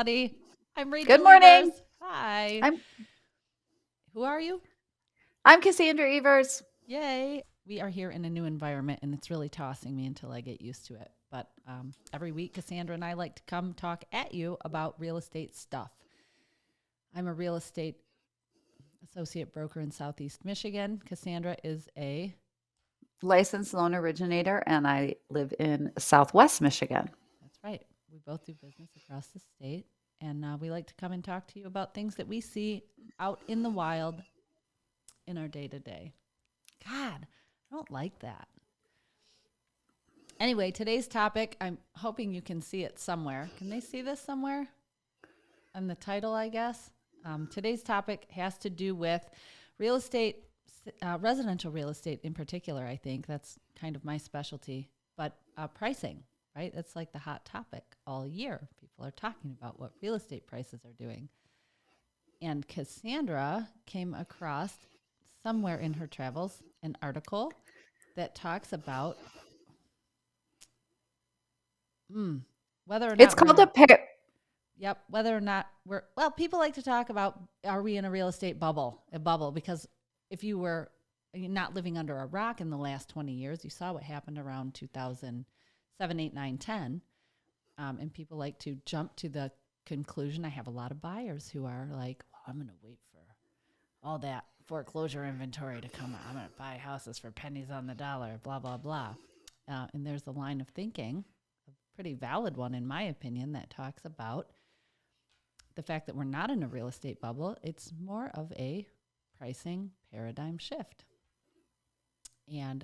everybody. I'm Good Rachele morning. Evers. Hi. I'm Who are you? I'm Cassandra Evers. Yay. We are here in a new environment, and it's really tossing me until I get used to it. But every week, Cassandra and I like to come talk at you about real estate stuff. I'm a real estate associate broker in Southeast Michigan. Cassandra is a Licensed loan originator, and I live in Southwest Michigan. That's right. We both do business across the state, and we like to come and talk to you about things that we see out in the wild in our day to day. God, I don't like that. Anyway, today's topic, I'm hoping you can see it somewhere. Can they see this somewhere? On the title, I guess. Today's topic has to do with real estate, residential real estate in particular, I think. That's kind of my specialty. But pricing, right? It's like the hot topic all year. People are talking about what real estate prices are doing. And Cassandra came across somewhere in her travels an article that talks about whether or It's not we're called in a a pair. whether or not we're people like to talk about, are we in a real estate bubble? A bubble, because if you were not living under a rock in the last 20 years, you saw what happened around 2007, 8, 9, 10. And people like to jump to the conclusion. I have a lot of buyers who are like, well, I'm going to wait for all that foreclosure inventory to come out. I'm going to buy houses for pennies on the dollar, blah, blah, blah. And there's a line of thinking, a pretty valid one in my opinion, that talks about the fact that we're not in a real estate bubble. It's more of a pricing paradigm shift. And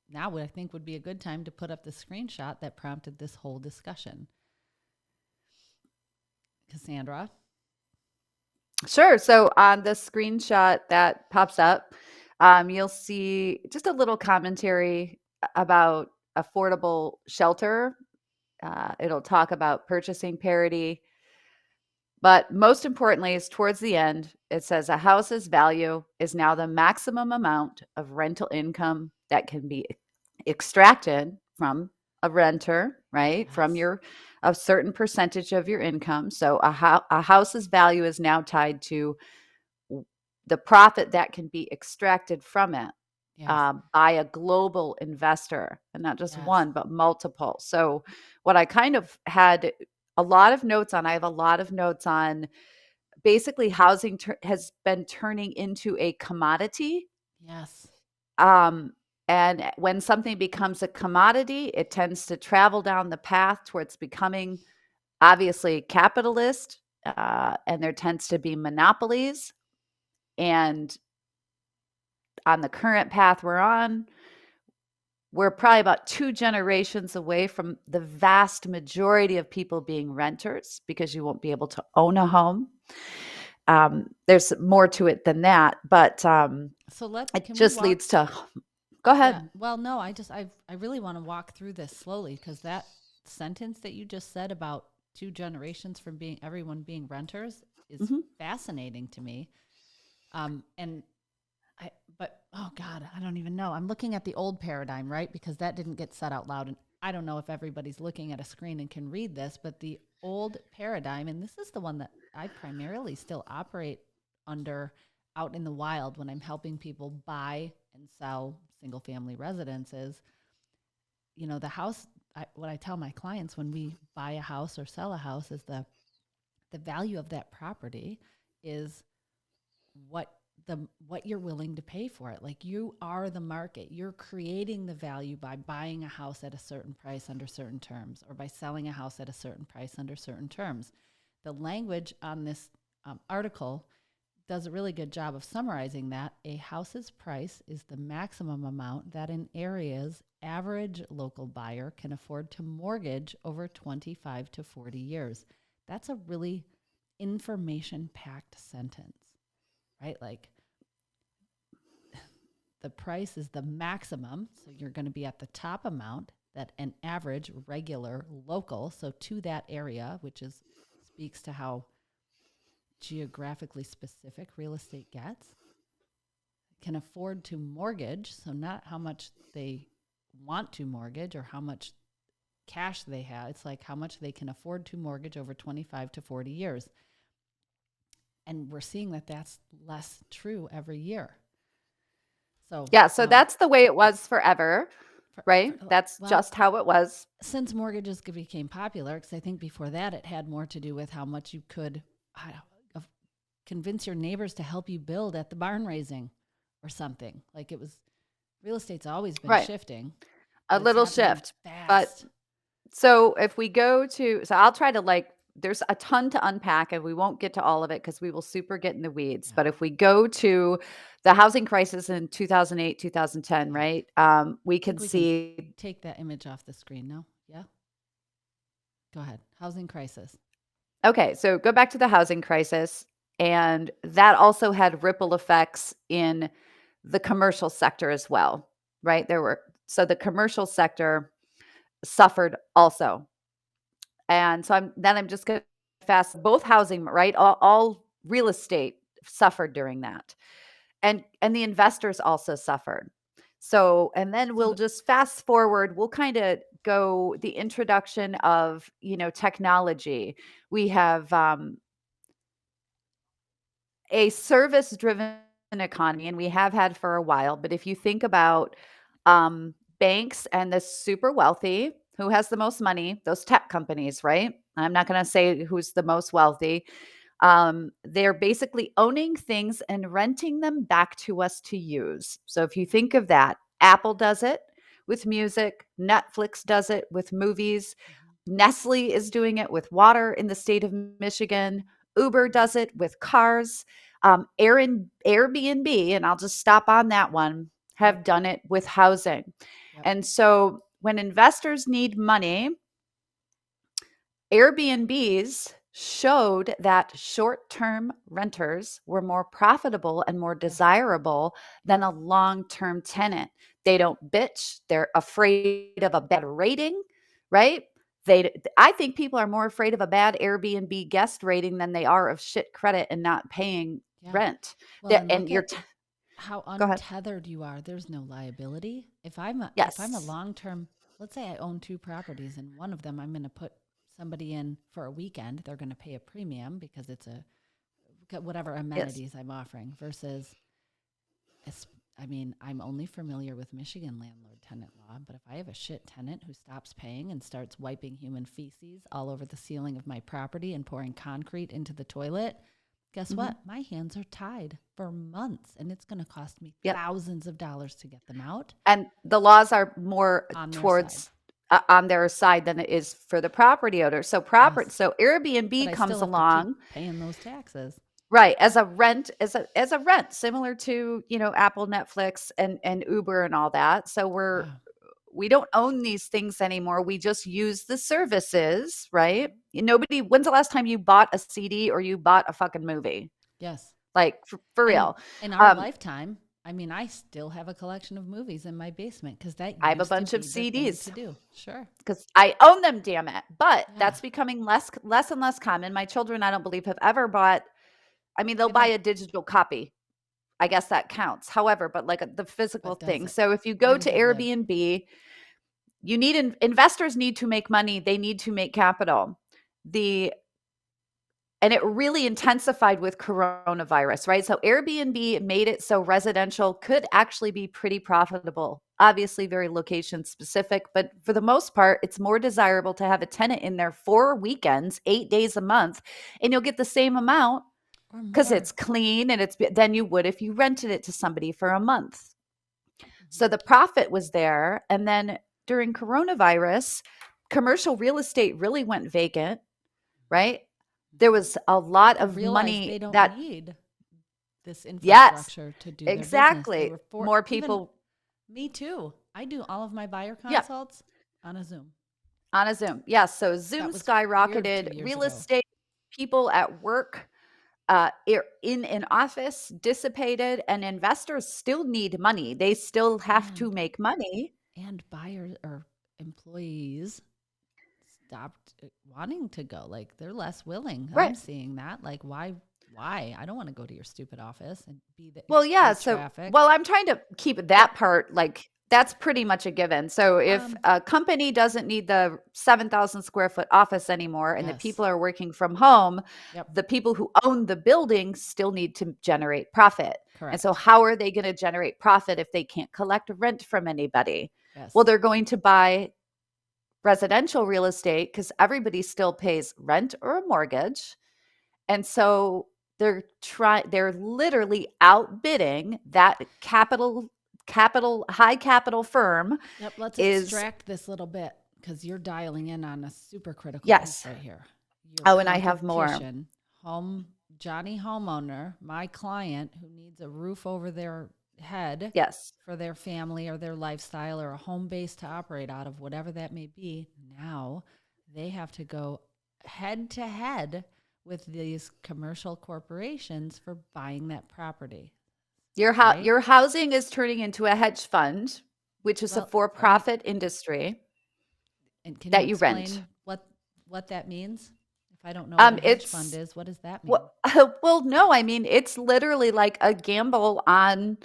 now what I think would be a good time to put up the screenshot that prompted this whole discussion. Cassandra? Sure. So on the screenshot that pops up, you'll see just a little commentary about affordable shelter. It'll talk about purchasing parity. But most importantly, is towards the end, it says a house's value is now the maximum amount of rental income that can be extracted from a renter, right? From Yes. a certain percentage of your income. So a house's value is now tied to the profit that can be extracted from it Yes. by a global investor, and not just Yes. one, but multiple. So, what I kind of had a lot of notes on, I have a lot of notes on basically housing has been turning into a commodity. Yes. Um, and when something becomes a commodity, it tends to travel down the path towards becoming obviously capitalist, and there tends to be monopolies. And on the current path we're on, we're probably about 2 generations away from the vast majority of people being renters because you won't be able to own a home. There's more to it than that, but So it can we just walk? leads to, go Yeah. ahead. Well, no, I really want to walk through this slowly, because that sentence that you just said about 2 generations from being everyone being renters is Mhm. fascinating to me. And but oh God, I don't even know. I'm looking at the old paradigm, right? Because that didn't get said out loud. And I don't know if everybody's looking at a screen and can read this, but the old paradigm, and this is the one that I primarily still operate under out in the wild when I'm helping people buy and sell single family residences. The house, what I tell my clients when we buy a house or sell a house is the value of that property is what what you're willing to pay for it. Like, you are the market. You're creating the value by buying a house at a certain price under certain terms, or by selling a house at a certain price under certain terms. The language on this article does a really good job of summarizing that. A house's price is the maximum amount that an area's average local buyer can afford to mortgage over 25 to 40 years. That's a really information packed sentence, right? Like, the price is the maximum, so you're going to be at the top amount that an average regular local, so to that area, which is speaks to how geographically specific real estate gets, can afford to mortgage, so not how much they want to mortgage or how much cash they have. It's like how much they can afford to mortgage over 25 to 40 years. And we're seeing that that's less true every year. So Yeah, so that's the way it was forever, right? That's well, just how it was. since mortgages became popular, because I think before that it had more to do with how much you could convince your neighbors to help you build at the barn raising or something. Like it was, real estate's always been shifting. A little shift. Fast. But so if we go to, so I'll try to there's a ton to unpack and we won't get to all of it because we will super get in the weeds. Yeah. But if we go to the housing crisis in 2008, 2010, right? We can see. Take that image off the screen now. Yeah. Go ahead. Housing crisis. Okay. So go back to the housing crisis. And that also had ripple effects in the commercial sector as well, right? So the commercial sector suffered also. And so I'm just going to fast both housing, right? All real estate suffered during that. And the investors also suffered. So, and then we'll just fast forward. We'll kind of go the introduction of, technology. We have a service-driven economy, and we have had for a while. But if you think about banks and the super wealthy, who has the most money? Those tech companies, right? I'm not going to say who's the most wealthy. They're basically owning things and renting them back to us to use. So if you think of that, Apple does it with music, Netflix does it with movies, Nestle is doing it with water in the state of Michigan, Uber does it with cars, Airbnb, and I'll just stop on that one, have done it with housing. Yep. And so when investors need money, Airbnbs showed that short-term renters were more profitable and more desirable than a long-term tenant. They don't bitch. They're afraid of a bad rating, right? I think people are more afraid of a bad Airbnb guest rating than they are of shit credit and not paying rent. Well, and you're how untethered you are. There's no liability. If I'm a long-term, let's say I own 2 properties and one of them I'm going to put somebody in for a weekend, they're going to pay a premium because it's whatever amenities I'm offering versus, I'm only familiar with Michigan landlord-tenant law, but if I have a shit tenant who stops paying and starts wiping human feces all over the ceiling of my property and pouring concrete into the toilet, guess what? My hands are tied for months, and it's going to cost me thousands of dollars to get them out. And the laws are more towards on their side than it is for the property owner. So so Airbnb comes along, paying those taxes, right? As a rent, similar to Apple, Netflix, and Uber and all that. So we don't own these things anymore. We just use the services, right? When's the last time you bought a CD or you bought a fucking movie? Yes. Like for real. In our lifetime, I still have a collection of movies in my basement because I have a bunch of CDs to do. Sure. Because I own them, damn it. But that's becoming less and less common. My children, I don't believe, have ever bought, they'll buy a digital copy. I guess that counts. However, but like the physical thing. So if you go to Airbnb, investors need to make money. They need to make capital. And it really intensified with coronavirus, right? So Airbnb made it so residential could actually be pretty profitable. Obviously, very location specific, but for the most part, it's more desirable to have a tenant in there 4 weekends, 8 days a month, and you'll get the same amount because it's clean and than you would if you rented it to somebody for a month. So the profit was there. And then during coronavirus, commercial real estate really went vacant, right? There was a lot of money they don't that need this infrastructure to do exactly. More people. Me too. I do all of my buyer consults on a Zoom. Yes. So Zoom skyrocketed. Real estate people at work, in an office dissipated, and investors still need money. They still have to make money. And buyers or employees stopped wanting to go. Like they're less willing. Right. I'm seeing that. Like why? I don't want to go to your stupid office and be the traffic. I'm trying to keep that part like That's pretty much a given. So if a company doesn't need the 7,000 square foot office anymore and the Yes. people are working from home, Yep. the people who own the building still need to generate profit. And so Correct. how are they going to generate profit if they can't collect rent from anybody? Well, Yes. they're going to buy residential real estate because everybody still pays rent or a mortgage. And so they're literally outbidding that high capital firm. Yep. Let's Is extract this little bit because you're dialing in on a super critical piece Yes. right here. Your Oh, and I have more. competition, Johnny homeowner, my client who needs a roof over their head Yes. for their family or their lifestyle or a home base to operate out of, whatever that may be. Now they have to go head to head with these commercial corporations for buying that property. Right? Your housing is turning into a hedge fund, which is a Well, let me, for-profit industry and can you that you rent. explain what that means? If I don't know what a hedge fund It's is, what does that mean? well, no, I mean, it's literally like a gamble on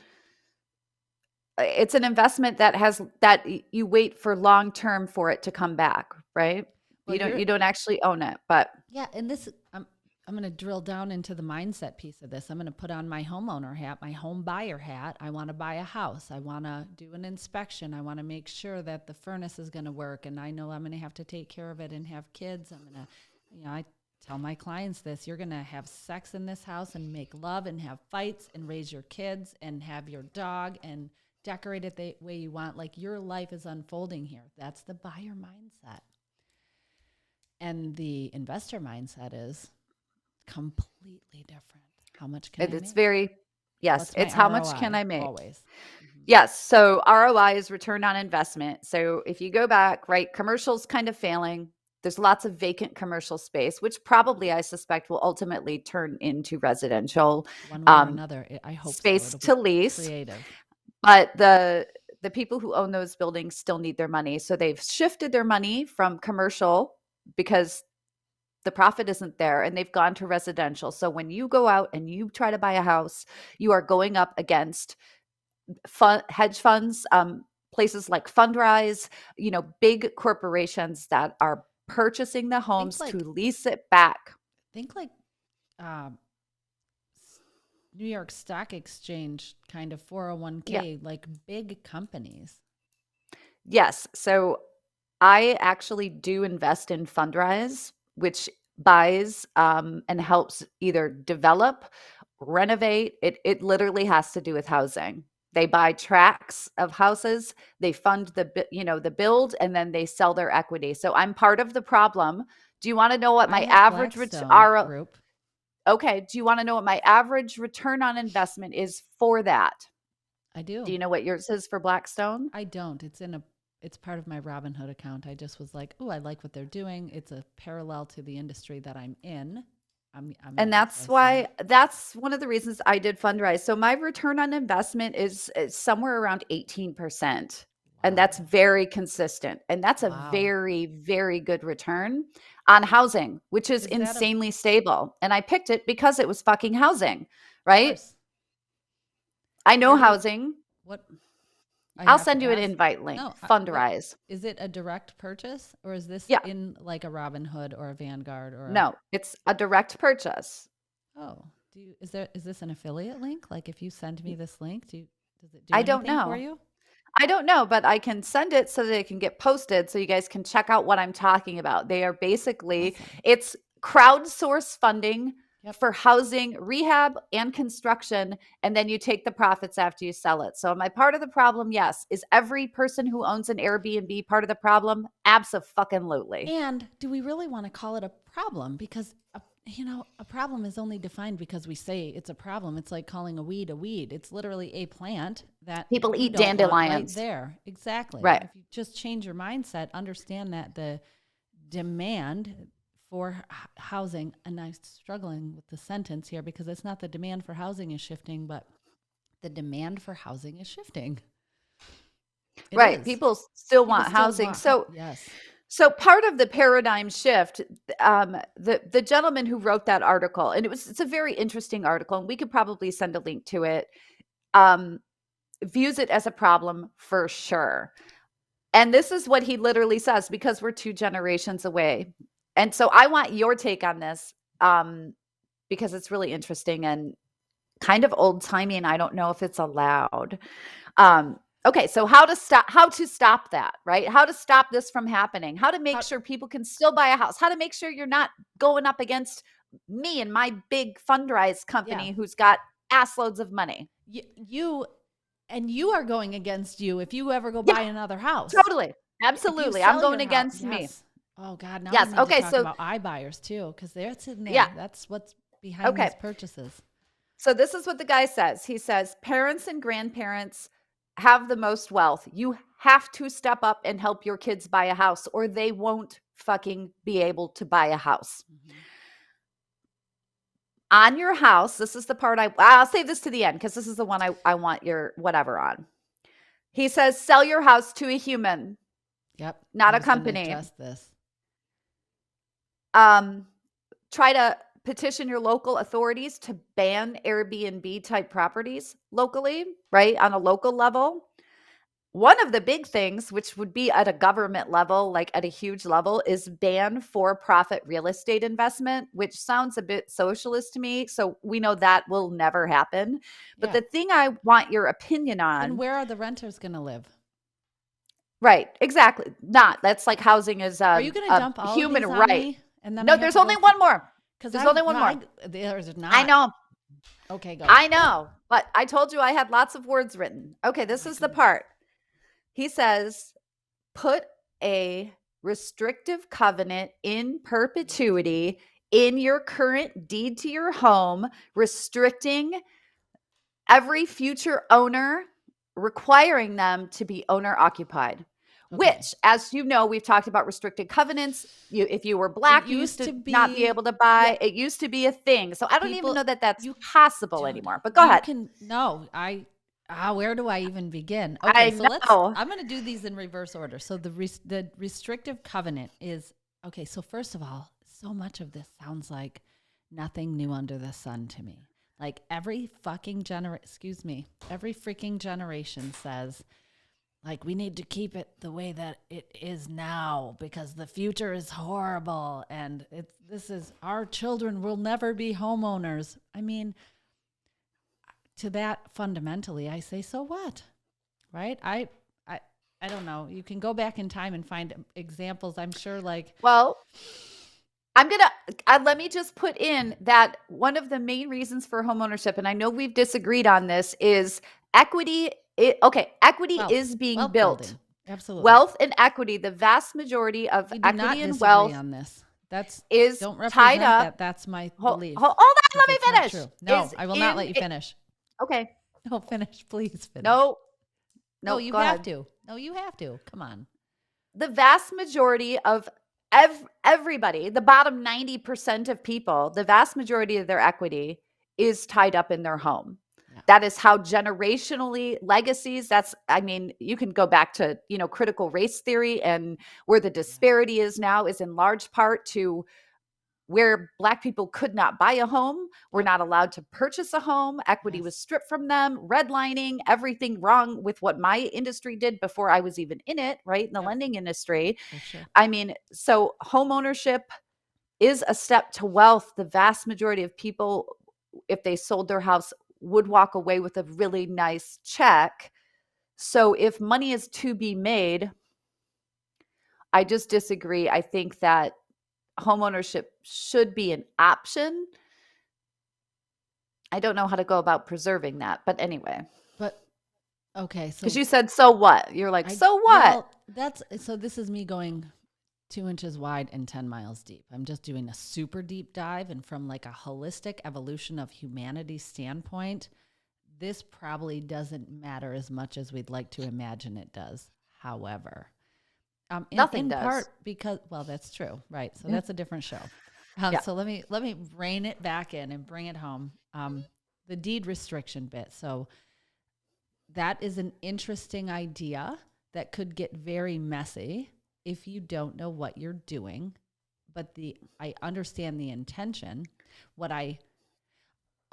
it's an investment that you wait for long term for it to come back, right? Well, You don't actually own it, but yeah, and this I'm going to drill down into the mindset piece of this. I'm going to put on my homeowner hat, my home buyer hat. I want to buy a house. I want to do an inspection. I want to make sure that the furnace is going to work, and I know I'm going to have to take care of it and have kids. I'm going to, I tell my clients this: you're going to have sex in this house and make love and have fights and raise your kids and have your dog and decorate it the way you want. Like, your life is unfolding here. That's the buyer mindset. And the investor mindset is completely different. How much can I it's make? very, yes, What's my it's how much can ROI? I make? Always. Yes. So ROI is return on investment. So if you go back, right, commercials kind of failing. There's lots of vacant commercial space, which probably I suspect will ultimately turn into residential One way or another. I hope so. space It'll be to lease. creative. But the people who own those buildings still need their money. So they've shifted their money from commercial because the profit isn't there, and they've gone to residential. So when you go out and you try to buy a house, you are going up against hedge funds, places like Fundrise, big corporations that are purchasing the Think homes to like lease it back. think like um, New York Stock Exchange kind of Yeah. 401k, like big companies. Yes. So I actually do invest in Fundrise, which buys and helps either develop, renovate. It literally has to do with housing. They buy tracts of houses, they fund the build, and then they sell their equity. So I'm part of the problem. Do you want to know what I my have average Blackstone Group. Okay, do you want to know what my average return on investment is for that? I Do do. you know what yours is for Blackstone? I don't. It's part of my Robinhood account. I just was like, oh, I like what they're doing. It's a parallel to the industry that I'm in. I'm And that's one of the reasons I did Fundrise. So my return on investment is somewhere around 18%. And that's Wow. very consistent. And that's a Wow. very, very good return on housing, which is Is that of insanely stable. And I picked it because it was fucking housing, right? course. I know Where do you housing. what I I'll have send to you an ask? invite link. No, what Fundrise. is it, a direct purchase, or is this Yeah. in like a Robinhood or a Vanguard or a No, it's a direct purchase. Oh, is this an affiliate link? Like, if you send me this link, does it do I don't anything for know. you? I don't know, but I can send it so that it can get posted so you guys can check out what I'm talking about. They are basically, Awesome. it's crowdsource funding Yep. for housing, rehab, and construction, and then you take the profits after you sell it. So am I part of the problem? Yes. Is every person who owns an Airbnb part of the problem? Abso-fucking-lutely. And do we really want to call it a problem? Because a problem is only defined because we say it's a problem. It's like calling a weed a weed. It's literally a plant that People you eat don't want right dandelions. there. Exactly. Right. If you just change your mindset, understand that the demand for housing, and I'm struggling with the sentence here because it's not the demand for housing is shifting, but the demand for housing is shifting. It Right. is. People still People want still housing. want, So yes. So part of the paradigm shift, the gentleman who wrote that article, and it's a very interesting article, and we could probably send a link to it. Um, views it as a problem for sure. And this is what he literally says, because we're 2 generations away. And so I want your take on this, because it's really interesting and kind of old-timey, and I don't know if it's allowed. Okay, so how to stop that, right? How to stop this from happening? How to make sure people can still buy a house? How to make sure you're not going up against me and my big Fundrise company who's got ass loads of money? You are going against you if you ever go buy another house. Totally. Absolutely. I'm going against me. Oh God. Now we need to talk about iBuyers too, because they're sitting there. Yeah. That's what's behind these purchases. So this is what the guy says. He says, parents and grandparents have the most wealth. You have to step up and help your kids buy a house, or they won't fucking be able to buy a house. Mm-hmm. On your house, this is the part I'll save this to the end, because this is the one I want your whatever on. He says, sell your house to a human. Yep. Not a company. Just this. Try to petition your local authorities to ban Airbnb type properties locally, right? On a local level. One of the big things, which would be at a government level, like at a huge level, is ban for-profit real estate investment, which sounds a bit socialist to me. So we know that will never happen. But the thing I want your opinion on. And where are the renters going to live? Right, exactly. That's like housing is are you going to dump all human of these right. On me, and then no, there's only one more. There's only one more. There's not. I know. Okay, go. I know, but I told you I had lots of words written. Okay, this is the part. He says, put a restrictive covenant in perpetuity in your current deed to your home, restricting every future owner, requiring them to be owner occupied. Okay. Which, as you know, we've talked about restricted covenants. If you were Black, you used to not be able to buy. Yeah. It used to be a thing. So I don't even know that that's possible anymore. But go ahead. Where do I even begin? Okay, I'm going to do these in reverse order. So the restrictive covenant is, okay, so first of all, so much of this sounds like nothing new under the sun to me. Like every freaking generation says, like, we need to keep it the way that it is now because the future is horrible and our children will never be homeowners. I mean, to that fundamentally, I say, so what? Right? I don't know. You can go back in time and find examples. I'm sure well, I'm going to, let me just put in that one of the main reasons for homeownership, and I know we've disagreed on this, is equity. Equity is being built. Building. Absolutely. Wealth and equity, the vast majority of equity and wealth on this. Is don't represent tied up. That. That's my belief. Hold on, let me finish. No, I will not let you finish. Okay. No, finish, please finish. No, you have to. No, you have to. Come on. The vast majority of everybody, the bottom 90% of people, the vast majority of their equity is tied up in their home. Yeah. That is how generationally legacies, you can go back to, critical race theory, and where the disparity is now is in large part to where Black people could not buy a home, were not allowed to purchase a home, equity was stripped from them, redlining, everything wrong with what my industry did before I was even in it, right? In the lending industry. Sure. So home ownership is a step to wealth. The vast majority of people, if they sold their house, would walk away with a really nice check. So if money is to be made, I just disagree. I think that homeownership should be an option. I don't know how to go about preserving that, but anyway. But okay, so because you said so what? You're like, so what? Well, so this is me going 2 inches wide and 10 miles deep. I'm just doing a super deep dive, and from like a holistic evolution of humanity standpoint, this probably doesn't matter as much as we'd like to imagine it does. However, nothing does. Part because, well, that's true, right? So that's a different show. So let me rein it back in and bring it home. The deed restriction bit. So that is an interesting idea that could get very messy if you don't know what you're doing. But I understand the intention.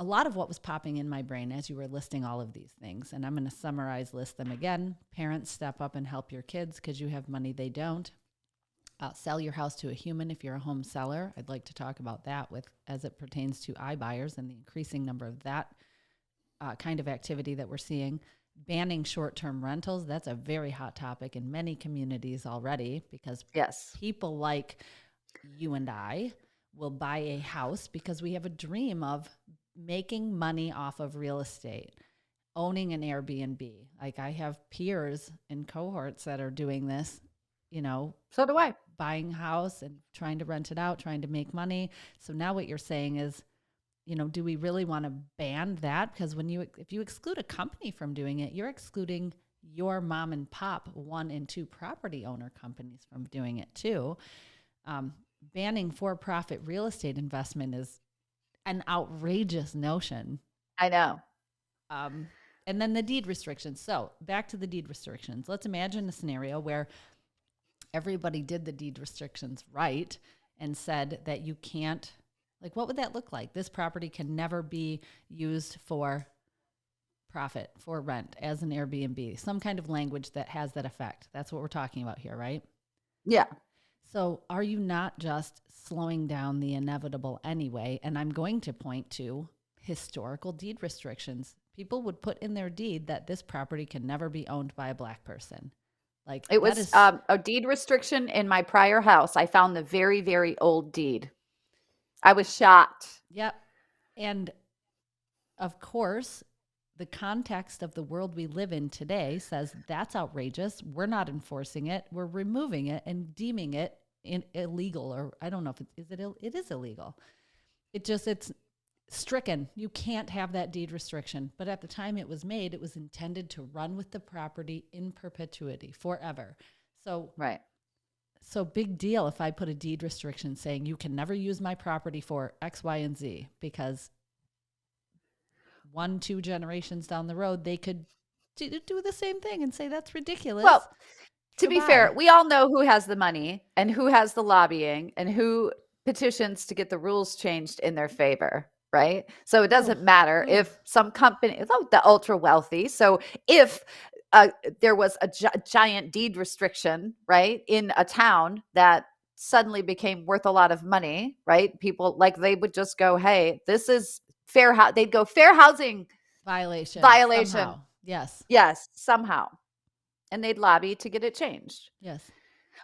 a lot of what was popping in my brain as you were listing all of these things, and I'm going to list them again. Parents, step up and help your kids because you have money they don't. Sell your house to a human if you're a home seller. I'd like to talk about that as it pertains to iBuyers and the increasing number of that kind of activity that we're seeing. Banning short-term rentals, that's a very hot topic in many communities already, because Yes. people like you and I will buy a house because we have a dream of making money off of real estate, owning an Airbnb. Like, I have peers in cohorts that are doing this, So do I. buying a house and trying to rent it out, trying to make money. So now what you're saying is, do we really want to ban that? Because if you exclude a company from doing it, you're excluding your mom and pop 1 and 2 property owner companies from doing it too. Banning for-profit real estate investment is an outrageous notion. I know. And then the deed restrictions. So back to the deed restrictions. Let's imagine a scenario where everybody did the deed restrictions right and said that you can't, like, what would that look like? This property can never be used for profit, for rent, as an Airbnb, some kind of language that has that effect. That's what we're talking about here, right? Yeah. So are you not just slowing down the inevitable anyway? And I'm going to point to historical deed restrictions. People would put in their deed that this property can never be owned by a Black person. Like, It was a deed restriction in my prior house. I found the very, very old deed. I was shocked. Yep. And of course, the context of the world we live in today says that's outrageous. We're not enforcing it. We're removing it and deeming it illegal, or I don't know if it is illegal. It's stricken. You can't have that deed restriction. But at the time it was made, it was intended to run with the property in perpetuity forever. So right. So big deal if I put a deed restriction saying you can never use my property for X, Y, and Z, because 1-2 generations down the road, they could do the same thing and say that's ridiculous. Well, to be fair, we all know who has the money and who has the lobbying and who petitions to get the rules changed in their favor, right? So it doesn't matter if some company, the ultra wealthy. So if there was a giant deed restriction, right, in a town that suddenly became worth a lot of money, right? People, like, they would just go, hey, this is fair. They'd go, fair housing violation. Somehow. Yes, somehow. And they'd lobby to get it changed. Yes.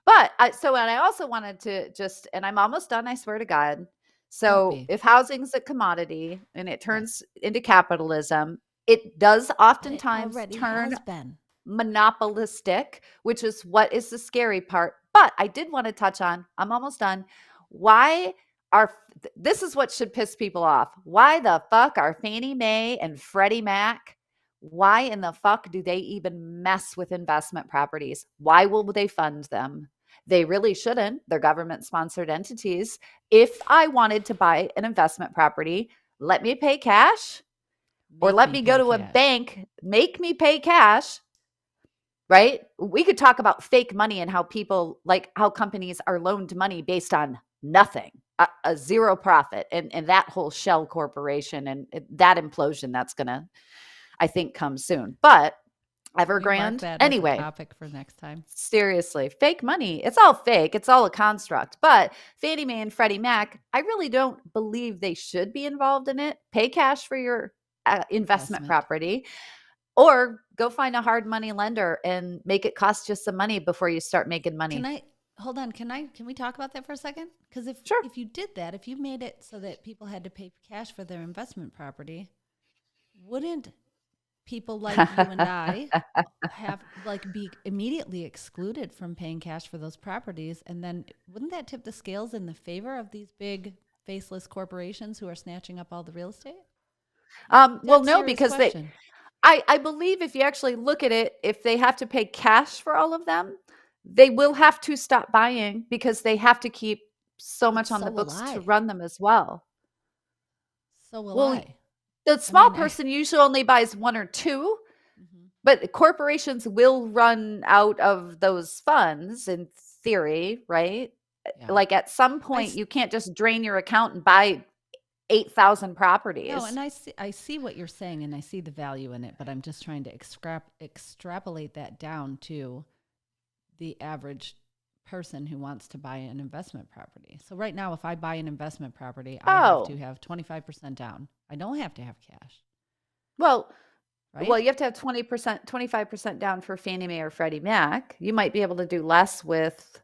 But and I also wanted to and I'm almost done, I swear to God. So if housing's a commodity and it turns into capitalism, it does oftentimes turn monopolistic, which is what is the scary part. But I did want to touch on, I'm almost done. This is what should piss people off. Why the fuck are Fannie Mae and Freddie Mac? Why in the fuck do they even mess with investment properties? Why will they fund them? They really shouldn't. They're government-sponsored entities. If I wanted to buy an investment property, let me pay cash, or let me go to a bank, make me pay cash, right? We could talk about fake money and how people, like how companies are loaned money based on nothing, a zero profit, and that whole shell corporation and that implosion that's going to, I think, come soon. But Evergrande, anyway, as a topic for next time. Seriously, fake money. It's all fake. It's all a construct. But Fannie Mae and Freddie Mac, I really don't believe they should be involved in it. Pay cash for your investment property, or go find a hard money lender and make it cost you some money before you start making money. Can we talk about that for a second? Because if you did that, if you made it so that people had to pay cash for their investment property, wouldn't people like you and I have be immediately excluded from paying cash for those properties? And then wouldn't that tip the scales in the favor of these big faceless corporations who are snatching up all the real estate? Well, no, because I believe if you actually look at it, if they have to pay cash for all of them, they will have to stop buying because they have to keep so much on the books to run them as well. So will I. The small person usually only buys 1 or 2, but corporations will run out of those funds in theory, right? Yeah. Like at some point, you can't just drain your account and buy 8,000 No, properties. and I see what you're saying, and I see the value in it, but I'm just trying to extrapolate that down to the average person who wants to buy an investment property. So right now, if I buy an investment property, I have to Oh, have 25% down. I don't have to have cash, well, right? you have to have 20%, 25% down for Fannie Mae or Freddie Mac. You might be able to do less with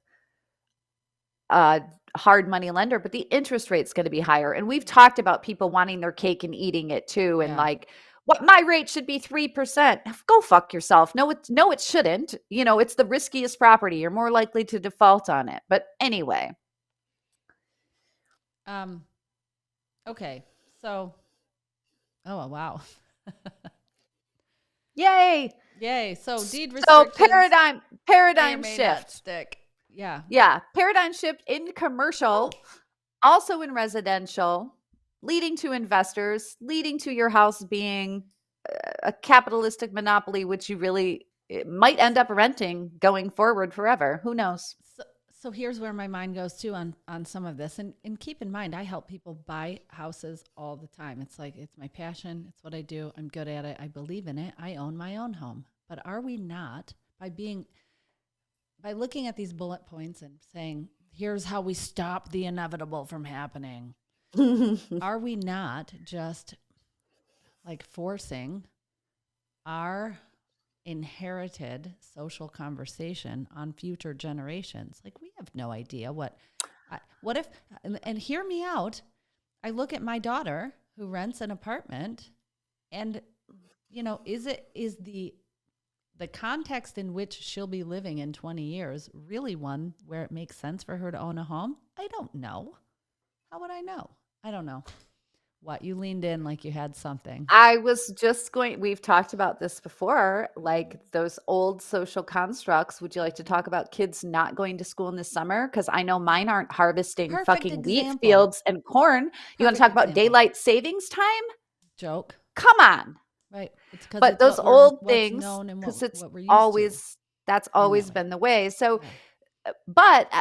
a hard money lender, but the interest rate's going to be higher. And we've talked about people wanting their cake and eating it too. And Yeah. like, what my rate should be 3%. Go fuck yourself. No, it shouldn't. It's the riskiest property. You're more likely to default on it. But anyway. Okay. So, oh wow. Yay. Yay. So deed So restrictions may or paradigm may not shift. stick. Yeah. Yeah, paradigm shift in commercial, also in residential, leading to investors, leading to your house being a capitalistic monopoly, which you really it might end up renting going forward forever. Who knows? So here's where my mind goes too on some of this. And keep in mind, I help people buy houses all the time. It's like, it's my passion. It's what I do. I'm good at it. I believe in it. I own my own home. But are we not, by looking at these bullet points and saying, here's how we stop the inevitable from happening, are we not just like forcing our inherited social conversation on future generations? Like, we have no idea what if, and hear me out. I look at my daughter who rents an apartment, and is the context in which she'll be living in 20 years really one where it makes sense for her to own a home? I don't know. How would I know? I don't know. What, you leaned in like you had something. I was just we've talked about this before, like those old social constructs. Would you like to talk about kids not going to school in the summer? Because I know mine aren't harvesting Perfect fucking wheat example. fields and corn. You want to Perfect talk about example. daylight savings time? Joke. Come on. Right. It's because But it's those old what's things, known and because what we're used to. that's I know always it. been the way. So, Yeah. but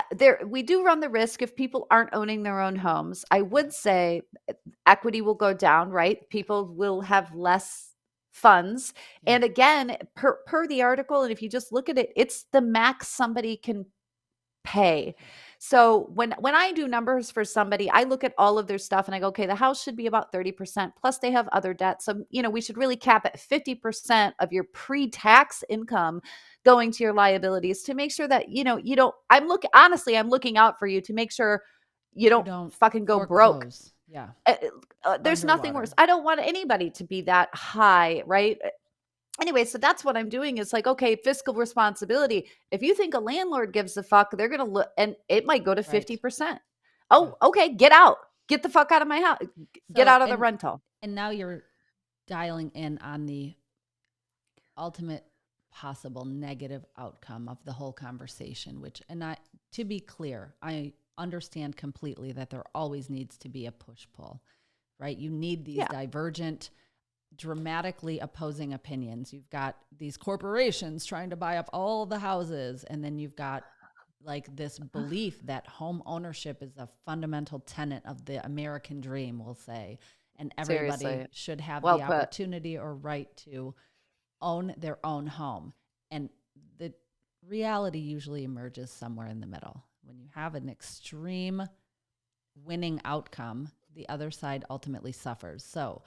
we do run the risk if people aren't owning their own homes. I would say equity will go down, right? People will have less funds. Yeah. And again, per the article, and if you just look at it, it's the max somebody can pay. Yeah. So when I do numbers for somebody, I look at all of their stuff and I go, okay, the house should be about 30%. Plus they have other debt. So, we should really cap at 50% of your pre-tax income going to your liabilities to make sure that, you don't, I'm looking out for you to make sure you You don't don't fucking go broke. foreclose. Yeah. There's nothing worse. Underwater. I don't want anybody to be that high, right? Anyway, so that's what I'm doing. It's like, okay, fiscal responsibility. If you think a landlord gives a fuck, they're going to look, and it might go to Right. 50%. Yeah. Oh, okay, get out. Get the fuck out of my house. Get So out of the and rental. and now you're dialing in on the ultimate possible negative outcome of the whole conversation, to be clear, I understand completely that there always needs to be a push pull, right? You need these Yeah. divergent, dramatically opposing opinions. You've got these corporations trying to buy up all the houses, and then you've got like this belief that home ownership is a fundamental tenet of the American dream, we'll say, and everybody Seriously. should have Well the put. opportunity or right to own their own home. And the reality usually emerges somewhere in the middle. When you have an extreme winning outcome, the other side ultimately suffers. So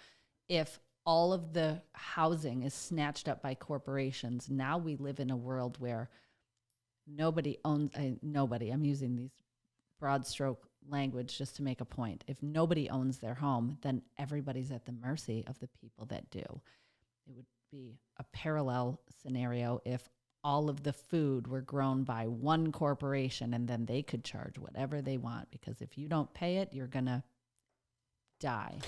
if all of the housing is snatched up by corporations, now we live in a world where nobody owns, nobody, I'm using these broad stroke language just to make a point. If nobody owns their home, then everybody's at the mercy of the people that do. It would be a parallel scenario if all of the food were grown by one corporation and then they could charge whatever they want, because if you don't pay it, you're going to die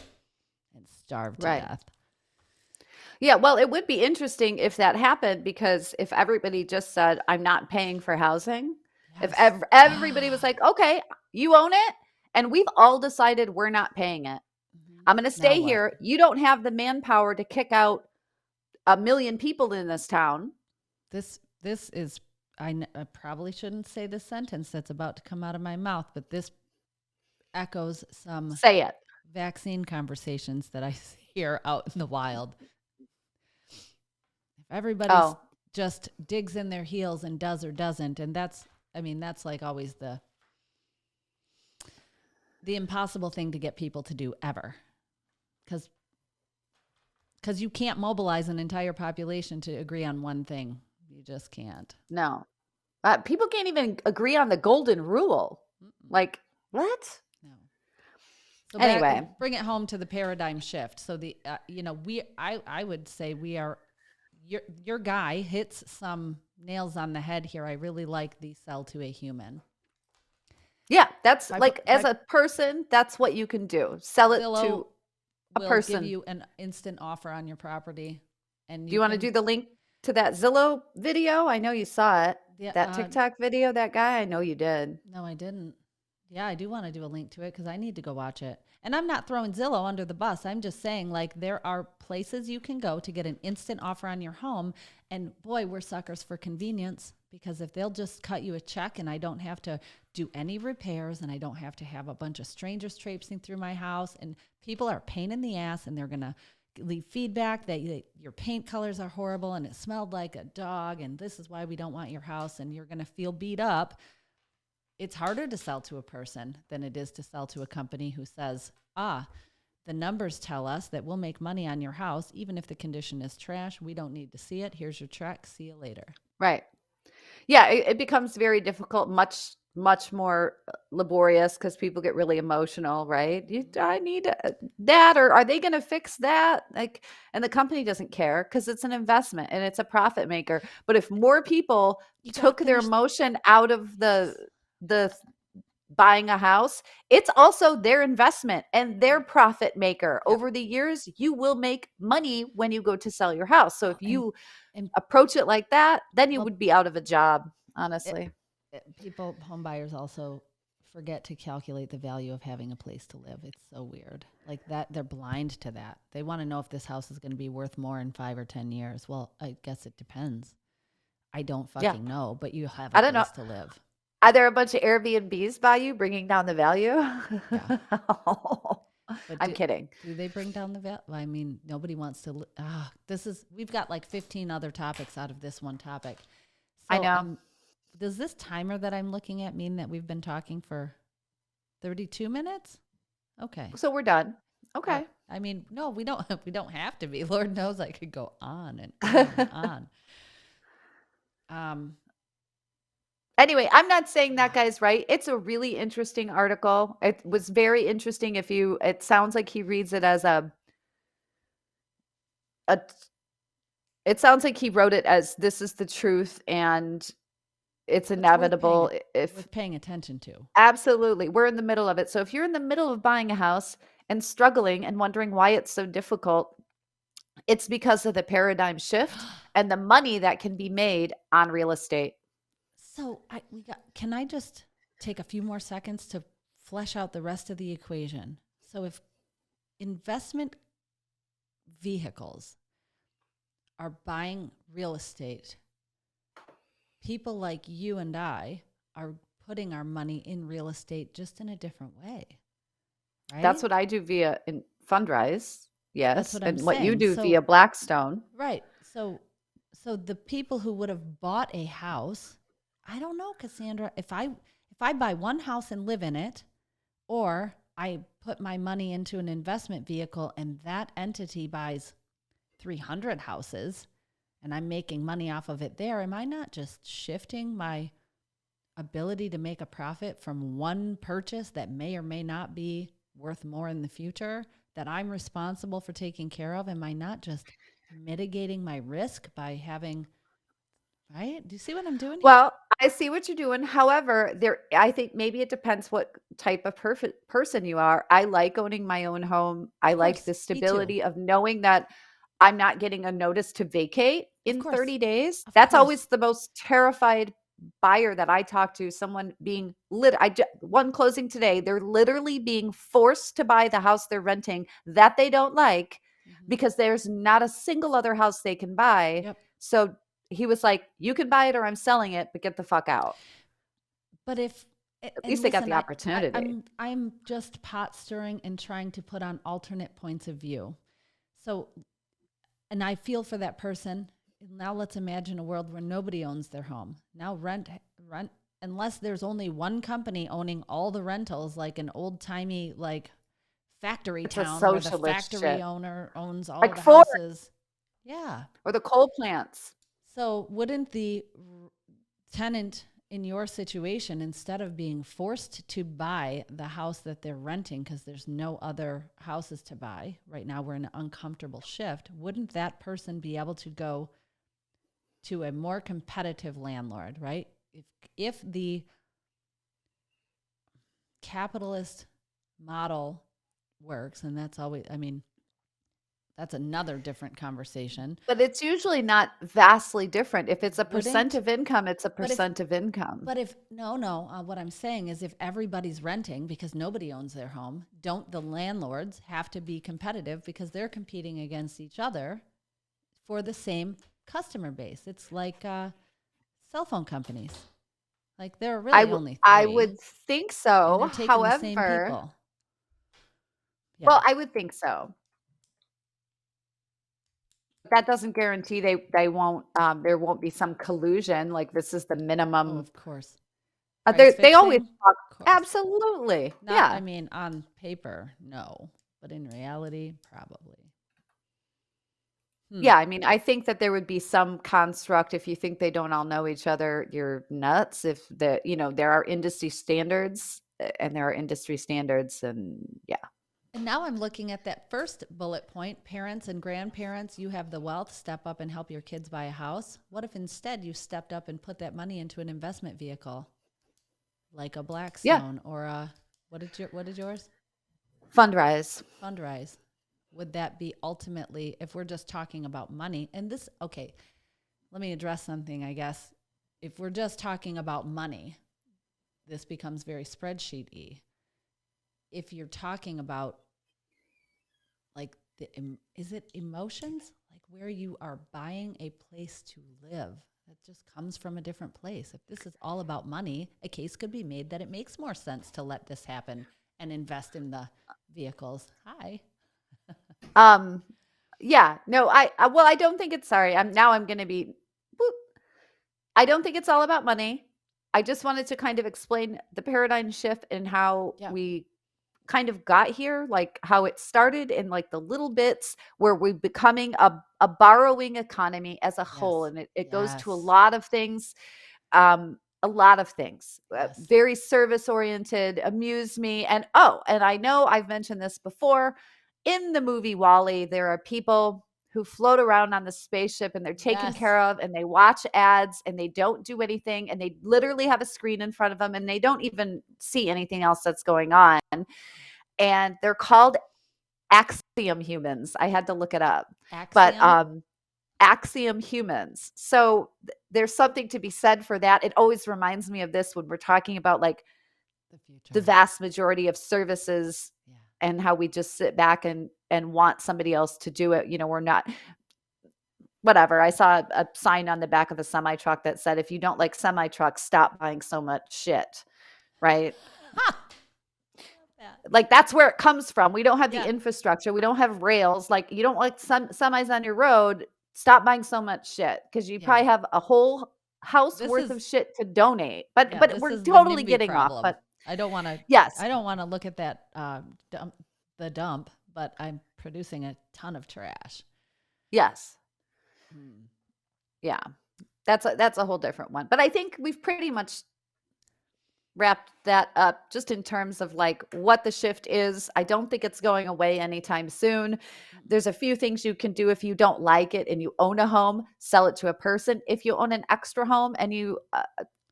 and starve to death. Yeah, well, it would be interesting if that happened, because if everybody just said, I'm not paying for housing, Yes. if everybody was like, okay, you own it, and we've all decided we're not paying it. I'm going to stay here. You don't have the manpower to kick out 1 million people in this town. This is, I probably shouldn't say this sentence that's about to come out of my mouth, but this echoes some Say it. vaccine conversations that I hear out in the wild. If everybody's just digs in their heels and does or doesn't, and that's like always the impossible thing to get people to do ever. Because you can't mobilize an entire population to agree on one thing. You just can't. No. People can't even agree on the golden rule. Like, what? No. So anyway, bring it home to the paradigm shift. So I would say we are, your guy hits some nails on the head here. I really like the sell to a human. Yeah, that's as a person, that's what you can do. Sell it to a person. Give you an instant offer on your property. And do you want to do the link to that Zillow video? I know you saw it. Yeah, that TikTok video, that guy, I know you did. No, I didn't. Yeah, I do want to do a link to it because I need to go watch it. And I'm not throwing Zillow under the bus. I'm just saying, like, there are places you can go to get an instant offer on your home. And boy, we're suckers for convenience, because if they'll just cut you a check and I don't have to do any repairs and I don't have to have a bunch of strangers traipsing through my house, and people are a pain in the ass and they're going to leave feedback that your paint colors are horrible and it smelled like a dog and this is why we don't want your house, and you're going to feel beat up. It's harder to sell to a person than it is to sell to a company who says, the numbers tell us that we'll make money on your house, even if the condition is trash. We don't need to see it. Here's your check. See you later. Right. Yeah, it becomes very difficult, much more laborious, because people get really emotional, right? I need that, or are they going to fix that? Like, and the company doesn't care because it's an investment and it's a profit maker. But if more people took their emotion out of the buying a house, it's also their investment and their profit maker. Yep. Over the years, you will make money when you go to sell your house. So if you approach it like that, then you would be out of a job, honestly. Home buyers also forget to calculate the value of having a place to live. It's so weird. Like that, they're blind to that. They want to know if this house is going to be worth more in 5 or 10 years. Well, I guess it depends. I don't fucking know, but you have a place to live. Are there a bunch of Airbnbs by you bringing down the value? Yeah. I'm kidding. Do they bring down the value? I mean, nobody wants to. We've got like 15 other topics out of this one topic. So, I know. Does this timer that I'm looking at mean that we've been talking for 32 minutes? Okay. So we're done. Okay. I mean, no, we don't have to be. Lord knows I could go on and on and on. Anyway, I'm not saying that guy's right. It's a really interesting article. It was very interesting. It sounds like he reads it as it sounds like he wrote it as this is the truth and it's inevitable worth paying attention to. Absolutely. We're in the middle of it. So if you're in the middle of buying a house and struggling and wondering why it's so difficult, it's because of the paradigm shift and the money that can be made on real estate. So can I just take a few more seconds to flesh out the rest of the equation? So if investment vehicles are buying real estate, people like you and I are putting our money in real estate just in a different way. Right? That's what I do via Fundrise. Yes. That's what I'm saying. What you do via Blackstone. Right. So the people who would have bought a house, I don't know, Cassandra, if I buy one house and live in it, or I put my money into an investment vehicle and that entity buys 300 houses and I'm making money off of it there, am I not just shifting my ability to make a profit from one purchase that may or may not be worth more in the future that I'm responsible for taking care of? Am I not just mitigating my risk by having, right? Do you see what I'm doing here? Well, I see what you're doing. However, I think maybe it depends what type of person you are. I like owning my own home. I like the stability of knowing that I'm not getting a notice to vacate in 30 days. That's always the most terrified buyer that I talk to. Someone being one closing today, they're literally being forced to buy the house they're renting that they don't like because there's not a single other house they can buy. Yep. So he was like, you can buy it or I'm selling it, but get the fuck out. But if At And least they got listen, the opportunity. I'm just pot stirring and trying to put on alternate points of view. So, and I feel for that person. Now let's imagine a world where nobody owns their home. Now rent unless there's only one company owning all the rentals, like an old timey like factory It's a town where the socialist factory shit. owner owns all Like the Ford houses. Yeah. or the coal plants. So wouldn't the tenant in your situation, instead of being forced to buy the house that they're renting because there's no other houses to buy right now, we're in an uncomfortable shift, wouldn't that person be able to go to a more competitive landlord, right? If the capitalist model works, and that's always, I mean, that's another different conversation. But it's usually not vastly different. If it's a percent Wouldn't, of income, it's a but if percent of income. But if no, what I'm saying is if everybody's renting because nobody owns their home, don't the landlords have to be competitive because they're competing against each other for the same customer base? It's like cell phone companies. Like there are really only I three, would think and they're so. taking the same However, people. Yeah. well, I would think so. That doesn't guarantee they won't there won't be some collusion like this is the Oh, minimum. of course. Price They always fixing? talk Of course. absolutely. Not, I Yeah. mean, on paper, no. But in reality, probably. Hmm. Yeah, I mean, I think that there would be some construct if you think they don't all know each other, you're nuts. If there are industry standards and there are industry standards and yeah. And now I'm looking at that first bullet point, parents and grandparents, you have the wealth, step up and help your kids buy a house. What if instead you stepped up and put that money into an investment vehicle like a Yeah. Blackstone or a what is yours? Fundrise. Fundrise. Would that be ultimately, if we're just talking about money, and this, okay, let me address something, I guess. If we're just talking about money, this becomes very spreadsheet-y. If you're talking about like is it emotions, like where you are buying a place to live that just comes from a different place? If this is all about money, a case could be made that it makes more sense to let this happen and invest in the vehicles. Hi. Um yeah, no, well, I don't think it's sorry. I'm going to be whoop. I don't think it's all about money. I just wanted to kind of explain the paradigm shift and how Yeah. we kind of got here, like how it started in like the little bits where we're becoming a borrowing economy as a whole. Yes. And it goes to Yes. a lot of things, Yes. very service oriented, amuse me. And I know I've mentioned this before. In the movie Wall-E, there are people who float around on the spaceship and they're taken Yes. care of and they watch ads and they don't do anything and they literally have a screen in front of them and they don't even see anything else that's going on. And they're called axiom humans. I had to look it up. But Axiom. axiom humans. So there's something to be said for that. It always reminds me of this when we're talking about like The future. the vast majority of services Yeah. and how we just sit back and want somebody else to do it. We're not whatever. I saw a sign on the back of a semi truck that said, if you don't like semi trucks, stop buying so much shit. Right. Like that's where it comes from. We don't have the Yeah. infrastructure. We don't have rails. Like you don't like some semis on your road. Stop buying so much shit because you Yeah. probably have a whole house This worth is of shit to donate. But Yeah, but this we're is the totally NIMBY getting off. problem. But I don't want to. yes, I don't want to look at that dump, but I'm producing a ton of trash. yes, Hmm. yeah. That's a whole different one. But I think we've pretty much wrapped that up just in terms of like what the shift is. I don't think it's going away anytime soon. There's a few things you can do if you don't like it and you own a home, sell it to a person. If you own an extra home and you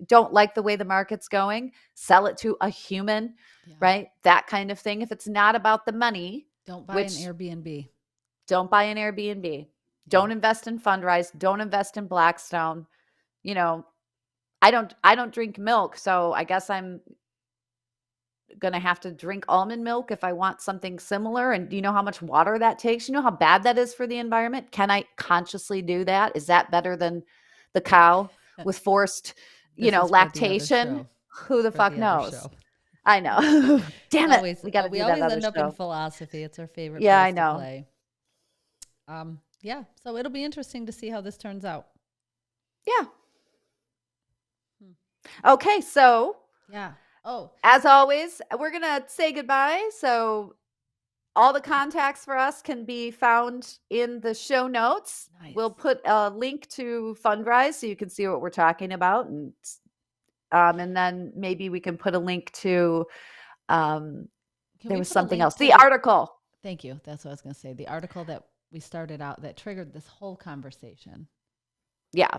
don't like the way the market's going, sell it to a human, Yeah. right? That kind of thing. If it's not about the money, Don't buy an which Airbnb. don't buy an Airbnb, Yeah. don't invest in Fundrise, don't invest in Blackstone. You know, I don't drink milk, so I guess I'm gonna have to drink almond milk if I want something similar. And do you know how much water that takes? You know how bad that is for the environment? Can I consciously do that? Is that better than the cow with forced, This is for the other lactation? show. Who the for fuck the other knows? show. I know. Damn it. Always, We got to we do that always other end up in show. philosophy. It's our favorite Yeah, I place to know. play. Yeah, so it'll be interesting to see how this turns out. Yeah. Okay, so Yeah. Oh, as always, we're going to say goodbye. So all the contacts for us can be found in the show notes. nice. We'll put a link to Fundrise so you can see what we're talking about. And then maybe we can put a link to, Can there we was put a something link else. to The article. Thank you. That's what I was going to say. The article that we started out that triggered this whole conversation. Yeah.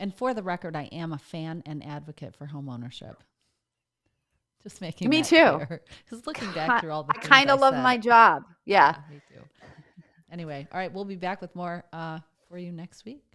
And for the record, I am a fan and advocate for home ownership. Just making Me that too. clear. Because looking back through all the I things kind of love said, my job. Yeah. me too. Anyway, all right, we'll be back with more for you next week.